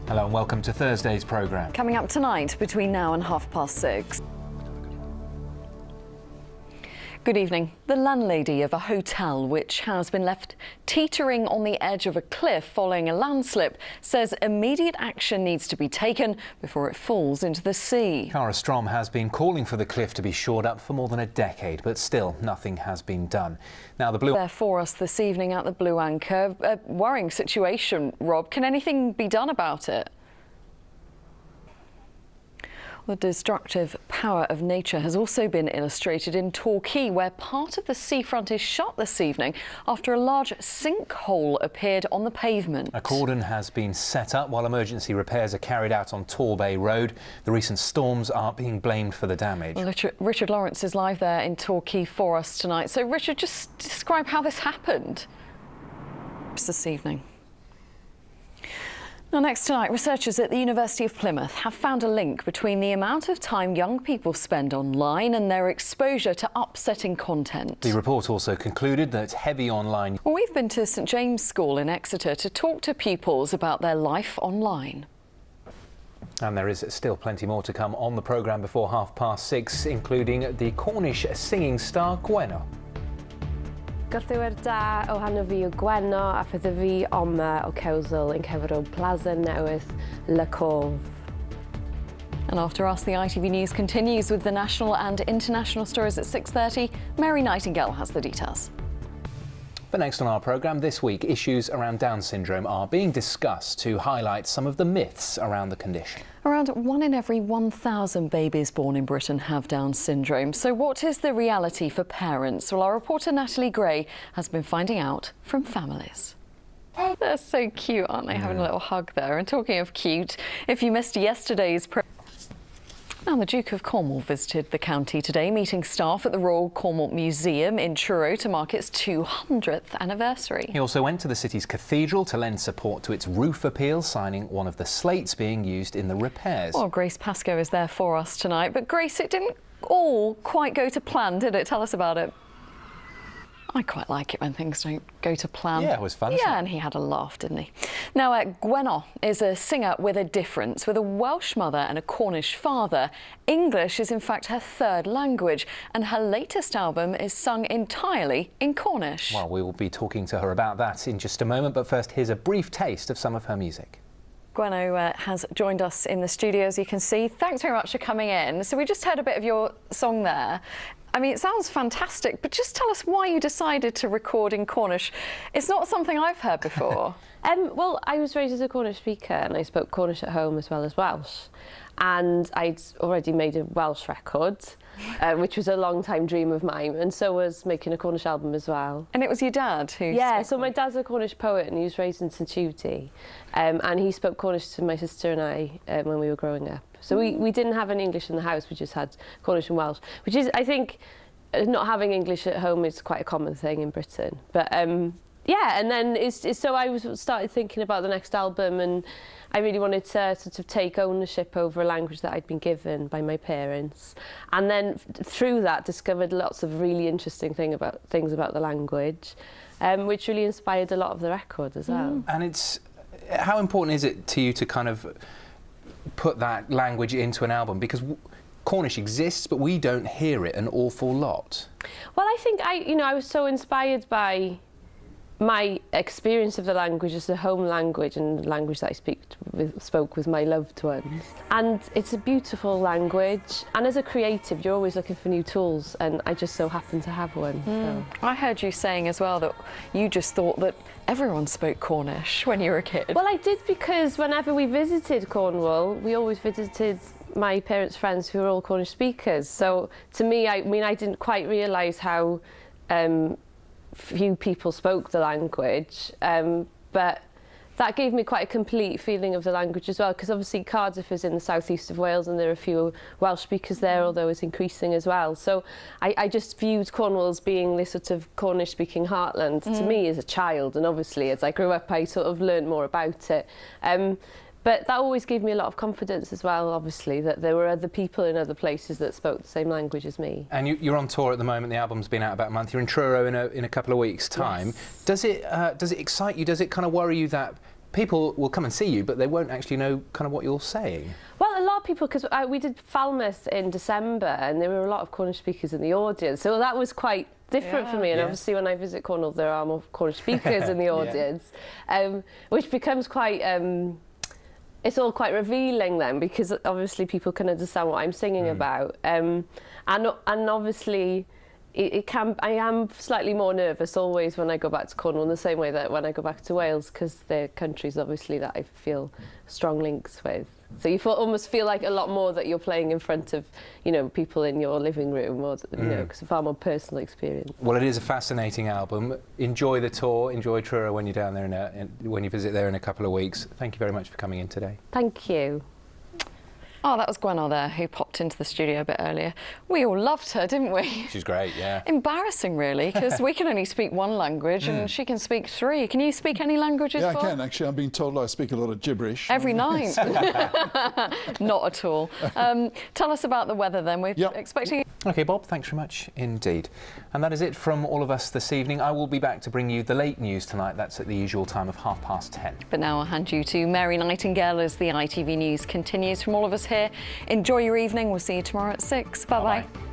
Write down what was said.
Hello and welcome to Thursday's programme. Coming up tonight between now and 6:30. Good evening. The landlady of a hotel which has been left teetering on the edge of a cliff following a landslip says immediate action needs to be taken before it falls into the sea. Cara Strom has been calling for the cliff to be shored up for more than a decade, but still nothing has been done. Now the Blue... There for us this evening at the Blue Anchor. A worrying situation, Rob. Can anything be done about it? The destructive power of nature has also been illustrated in Torquay, where part of the seafront is shut this evening after a large sinkhole appeared on the pavement. A cordon has been set up while emergency repairs are carried out on Torbay Road. The recent storms are being blamed for the damage. Well, Richard Lawrence is live there in Torquay for us tonight. So, Richard, just describe how this happened this evening. Now, next tonight, researchers at the University of Plymouth have found a link between the amount of time young people spend online and their exposure to upsetting content. The report also concluded that heavy online... Well, we've been to St James School in Exeter to talk to pupils about their life online. And there is still plenty more to come on the programme before 6:30, including the Cornish singing star Gwenno. Gorthywer da ohono fi yw Gwenno a phydde fi Oma o Cewsl yn cyfro Plaza Newydd, Le Cove. And after us, the ITV News continues with the national and international stories at 6:30. Mary Nightingale has the details. But next on our programme this week, issues around Down syndrome are being discussed to highlight some of the myths around the condition. Around 1 in every 1,000 babies born in Britain have Down syndrome. So what is the reality for parents? Well, our reporter Natalie Gray has been finding out from families. They're so cute, aren't they? Having a little hug there. And talking of cute, if you missed yesterday's... Now, the Duke of Cornwall visited the county today, meeting staff at the Royal Cornwall Museum in Truro to mark its 200th anniversary. He also went to the city's cathedral to lend support to its roof appeal, signing one of the slates being used in the repairs. Well, Grace Pascoe is there for us tonight. But Grace, it didn't all quite go to plan, did it? Tell us about it. I quite like it when things don't go to plan. Yeah, it was fun. Yeah, and he had a laugh, didn't he? Now, Gwenno is a singer with a difference. With a Welsh mother and a Cornish father, English is in fact her third language, and her latest album is sung entirely in Cornish. Well, we will be talking to her about that in just a moment, but first, here's a brief taste of some of her music. Gwenno has joined us in the studio, as you can see. Thanks very much for coming in. So we just heard a bit of your song there. I mean, it sounds fantastic, but just tell us why you decided to record in Cornish. It's not something I've heard before. Well, I was raised as a Cornish speaker and I spoke Cornish at home as well as Welsh. And I'd already made a Welsh record, which was a long-time dream of mine, and so was making a Cornish album as well. And it was your dad who... Yeah, so my dad's a Cornish poet and he was raised in St Tuti, and he spoke Cornish to my sister and I when we were growing up. So we didn't have any English in the house, we just had Cornish and Welsh, which is, I think, not having English at home is quite a common thing in Britain. But yeah, and then so I started thinking about the next album, and I really wanted to sort of take ownership over a language that I'd been given by my parents, and then through that discovered lots of really interesting things about the language, which really inspired a lot of the record as well. And how important is it to you to kind of put that language into an album? Because Cornish exists, but we don't hear it an awful lot. Well, I think I was so inspired by my experience of the language as the home language and the language that I spoke with my loved ones. And it's a beautiful language, and as a creative you're always looking for new tools, and I just so happen to have one. So. I heard you saying as well that you just thought that everyone spoke Cornish when you were a kid. Well, I did, because whenever we visited Cornwall we always visited my parents' friends who were all Cornish speakers. So to me, I didn't quite realise how few people spoke the language, but that gave me quite a complete feeling of the language as well, because obviously Cardiff is in the southeast of Wales and there are a few Welsh speakers there, although it's increasing as well. So I just viewed Cornwall as being this sort of Cornish-speaking heartland to me as a child, and obviously as I grew up I sort of learned more about it. But that always gave me a lot of confidence as well, obviously, that there were other people in other places that spoke the same language as me. And you're on tour at the moment. The album's been out about a month. You're in Truro in a couple of weeks' time. Yes. Does it excite you? Does it kind of worry you that people will come and see you, but they won't actually know kind of what you're saying. Well, a lot of people, because we did Falmouth in December and there were a lot of Cornish speakers in the audience, so that was quite different for me. And obviously when I visit Cornwall there are more Cornish speakers in the audience, which becomes quite... it's all quite revealing then, because obviously people can understand what I'm singing about. And obviously I am slightly more nervous always when I go back to Cornwall, in the same way that when I go back to Wales, because they're countries obviously that I feel strong links with. So you almost feel like a lot more that you're playing in front of, you know, people in your living room, or you know, because it's a far more personal experience. Well, it is a fascinating album. Enjoy the tour, enjoy Truro when you're down there when you visit there in a couple of weeks. Thank you very much for coming in today. Thank you. Oh, that was Gwenno there, who popped into the studio a bit earlier. We all loved her, didn't we? She's great, yeah. Embarrassing, really, because we can only speak one language and she can speak three. Can you speak any languages? Yeah, I can, actually. I'm being told I speak a lot of gibberish. Every night. Not at all. Tell us about the weather then. We're expecting... OK, Bob, thanks very much indeed. And that is it from all of us this evening. I will be back to bring you the late news tonight. That's at the usual time of 10:30. But now I'll hand you to Mary Nightingale as the ITV News continues. From all of us here, enjoy your evening. We'll see you tomorrow at 6. Bye-bye.